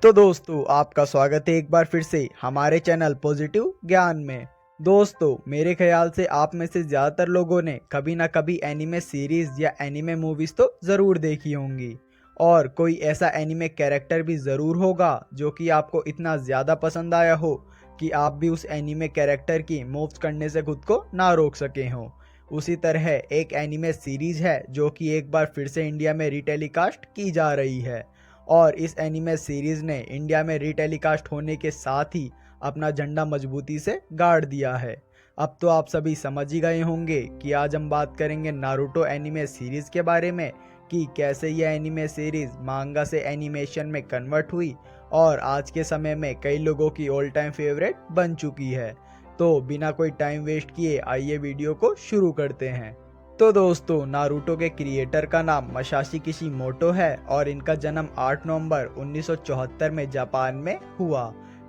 तो दोस्तों आपका स्वागत है एक बार फिर से हमारे चैनल पॉजिटिव ज्ञान में। दोस्तों मेरे ख्याल से आप में से ज़्यादातर लोगों ने कभी ना कभी एनिमे सीरीज़ या एनिमे मूवीज़ तो ज़रूर देखी होंगी। और कोई ऐसा एनिमे कैरेक्टर भी ज़रूर होगा जो कि आपको इतना ज़्यादा पसंद आया हो कि आप भी उस एनिमे कैरेक्टर की मूव्स करने से खुद को ना रोक सके हों। उसी तरह एक एनिमे सीरीज़ है जो कि एक बार फिर से इंडिया में रीटेलीकास्ट की जा रही है। और इस एनिमे सीरीज़ ने इंडिया में रीटेलीकास्ट होने के साथ ही अपना झंडा मजबूती से गाड़ दिया है। अब तो आप सभी समझ ही गए होंगे कि आज हम बात करेंगे नारुतो एनिमे सीरीज़ के बारे में कि कैसे यह एनिमे सीरीज़ मांगा से एनिमेशन में कन्वर्ट हुई और आज के समय में कई लोगों की ऑल टाइम फेवरेट बन चुकी है। तो बिना कोई टाइम वेस्ट किए आइए वीडियो को शुरू करते हैं। तो दोस्तों नारुतो के क्रिएटर का नाम मसाशी किशिमोटो है और इनका जन्म 8 नवंबर 1974 में जापान में हुआ।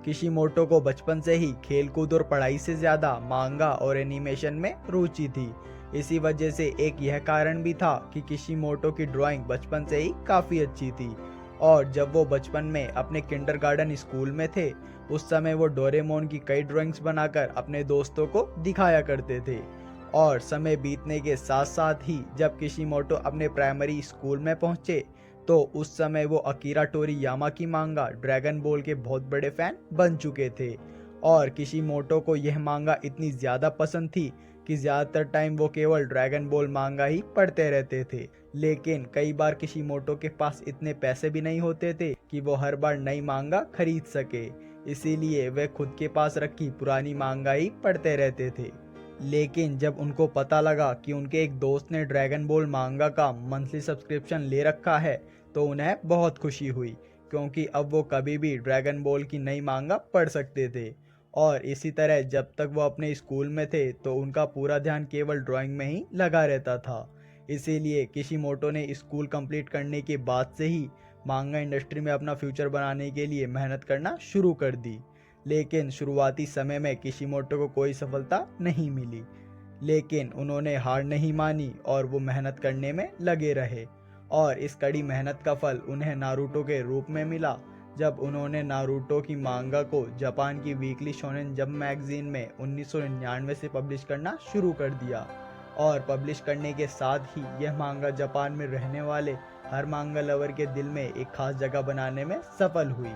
किशिमोटो को बचपन से ही खेलकूद और पढ़ाई से ज़्यादा मांगा और एनिमेशन में रुचि थी। इसी वजह से एक यह कारण भी था कि किशिमोटो की ड्राइंग बचपन से ही काफ़ी अच्छी थी। और जब वो बचपन में अपने किंडरगार्टन स्कूल में थे उस समय वो डोरेमोन की कई ड्राइंग्स बनाकर अपने दोस्तों को दिखाया करते थे। और समय बीतने के साथ साथ ही जब किशिमोटो अपने प्राइमरी स्कूल में पहुंचे तो उस समय वो अकीरा टोरीयामा की मांगा ड्रैगन बॉल के बहुत बड़े फैन बन चुके थे। और किशिमोटो को यह मांगा इतनी ज़्यादा पसंद थी कि ज़्यादातर टाइम वो केवल ड्रैगन बॉल मांगा ही पढ़ते रहते थे। लेकिन कई बार किशिमोटो के पास इतने पैसे भी नहीं होते थे कि वो हर बार नई मांगा खरीद सके, इसीलिए वे खुद के पास रखी पुरानी मांगा ही पढ़ते रहते थे। लेकिन जब उनको पता लगा कि उनके एक दोस्त ने ड्रैगन बॉल मांगा का मंथली सब्सक्रिप्शन ले रखा है तो उन्हें बहुत खुशी हुई, क्योंकि अब वो कभी भी ड्रैगन बॉल की नई मांगा पढ़ सकते थे। और इसी तरह जब तक वो अपने स्कूल में थे तो उनका पूरा ध्यान केवल ड्राइंग में ही लगा रहता था। इसीलिए किशिमोटो ने स्कूल कंप्लीट करने के बाद से ही मांगा इंडस्ट्री में अपना फ्यूचर बनाने के लिए मेहनत करना शुरू कर दी। लेकिन शुरुआती समय में किशिमोटो को कोई सफलता नहीं मिली, लेकिन उन्होंने हार नहीं मानी और वो मेहनत करने में लगे रहे। और इस कड़ी मेहनत का फल उन्हें नारुतो के रूप में मिला, जब उन्होंने नारुतो की मांगा को जापान की वीकली शोनेन जंप मैगजीन में 1999 से पब्लिश करना शुरू कर दिया। और पब्लिश करने के साथ ही यह मांगा जापान में रहने वाले हर मांगा लवर के दिल में एक खास जगह बनाने में सफल हुई।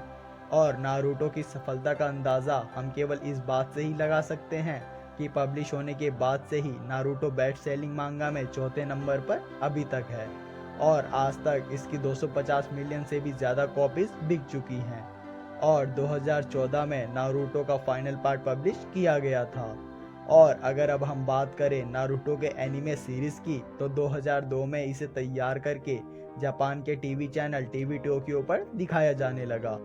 और नारुतो की सफलता का अंदाज़ा हम केवल इस बात से ही लगा सकते हैं कि पब्लिश होने के बाद से ही नारुतो बेस्ट सेलिंग मांगा में चौथे नंबर पर अभी तक है और आज तक इसकी 250 मिलियन से भी ज़्यादा कॉपीज बिक चुकी हैं। और 2014 में नारुतो का फाइनल पार्ट पब्लिश किया गया था। और अगर अब हम बात करें नारुतो के एनिमे सीरीज़ की तो 2002 में इसे तैयार करके जापान के टीवी चैनल टीवी टोक्यो पर दिखाया जाने लगा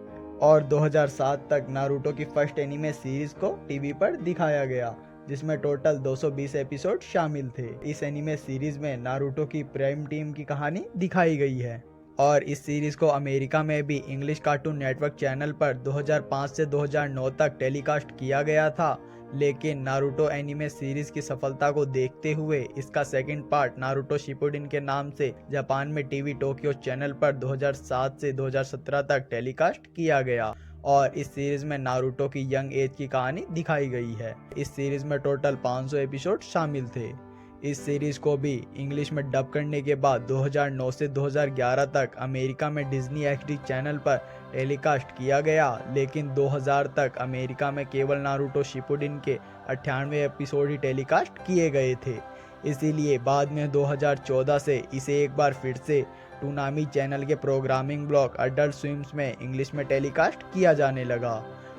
और 2007 तक नारुतो की फर्स्ट एनिमे सीरीज को टीवी पर दिखाया गया, जिसमें टोटल 220 एपिसोड शामिल थे। इस एनिमे सीरीज में नारुतो की प्राइम टीम की कहानी दिखाई गई है। और इस सीरीज को अमेरिका में भी इंग्लिश कार्टून नेटवर्क चैनल पर 2005 से 2009 तक टेलीकास्ट किया गया था। लेकिन नारुतो एनिमे सीरीज की सफलता को देखते हुए इसका सेकंड पार्ट नारुतो शिपुडिन के नाम से जापान में टीवी टोक्यो चैनल पर 2007 से 2017 तक टेलीकास्ट किया गया। और इस सीरीज में नारुतो की यंग एज की कहानी दिखाई गई है। इस सीरीज में टोटल 500 एपिसोड शामिल थे। इस सीरीज को भी इंग्लिश में डब करने के बाद 2009 से 2011 तक अमेरिका में डिज्नी एक्सडी चैनल पर टेलीकास्ट किया गया, लेकिन 2000 तक अमेरिका में केवल नारुतो शिपुडिन के 98 एपिसोड ही टेलीकास्ट किए गए थे। इसीलिए बाद में 2014 से इसे एक बार फिर से टूनामी चैनल के प्रोग्रामिंग ब्लॉक अडल्ट स्विम्स में इंग्लिश में टेलीकास्ट किया जाने लगा।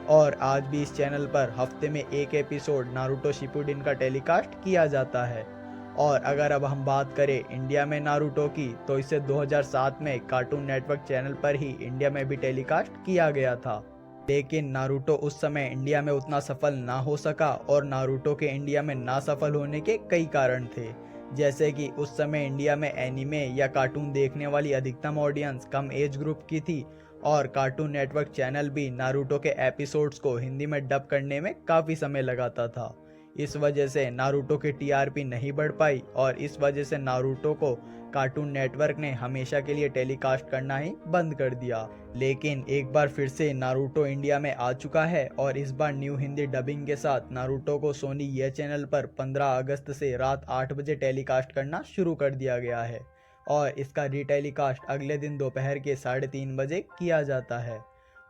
और आज भी इस चैनल पर हफ्ते में एक एपिसोड नारुतो शिपुडिन का टेलीकास्ट किया जाता है। और अगर अब हम बात करें इंडिया में नारुतो की तो इसे 2007 में कार्टून नेटवर्क चैनल पर ही इंडिया में भी टेलीकास्ट किया गया था। लेकिन नारुतो उस समय इंडिया में उतना सफल ना हो सका और नारुतो के इंडिया में ना सफल होने के कई कारण थे, जैसे कि उस समय इंडिया में एनिमे या कार्टून देखने वाली अधिकतम ऑडियंस कम एज ग्रुप की थी और कार्टून नेटवर्क चैनल भी नारुतो के एपिसोड्स को हिंदी में डब करने में काफ़ी समय लगाता था। इस वजह से नारुतो की टीआरपी नहीं बढ़ पाई और इस वजह से नारुतो को कार्टून नेटवर्क ने हमेशा के लिए टेलीकास्ट करना ही बंद कर दिया। लेकिन एक बार फिर से नारुतो इंडिया में आ चुका है और इस बार न्यू हिंदी डबिंग के साथ नारुतो को सोनी ये चैनल पर 15 अगस्त से रात 8 बजे टेलीकास्ट करना शुरू कर दिया गया है और इसका रीटेलीकास्ट अगले दिन दोपहर के 3:30 बजे किया जाता है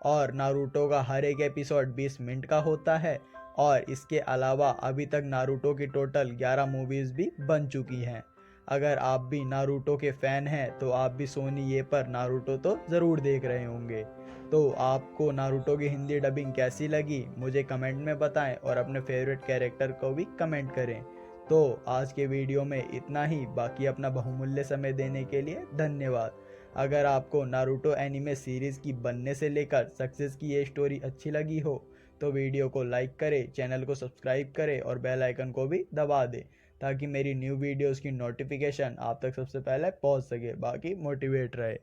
और नारुतो का हर एक एपिसोड 20 मिनट का होता है और इसके अलावा अभी तक नारुतो की टोटल 11 मूवीज़ भी बन चुकी हैं। अगर आप भी नारुतो के फ़ैन हैं तो आप भी सोनी ये पर नारुतो तो ज़रूर देख रहे होंगे। तो आपको नारुतो की हिंदी डबिंग कैसी लगी मुझे कमेंट में बताएं और अपने फेवरेट कैरेक्टर को भी कमेंट करें। तो आज के वीडियो में इतना ही, बाकी अपना बहुमूल्य समय देने के लिए धन्यवाद। अगर आपको नारुतो एनिमे सीरीज़ की बनने से लेकर सक्सेस की ये स्टोरी अच्छी लगी हो तो वीडियो को लाइक करें, चैनल को सब्सक्राइब करें और बेल आइकन को भी दबा दें ताकि मेरी न्यू वीडियोस की नोटिफिकेशन आप तक सबसे पहले पहुंच सके, बाकी मोटिवेट रहे।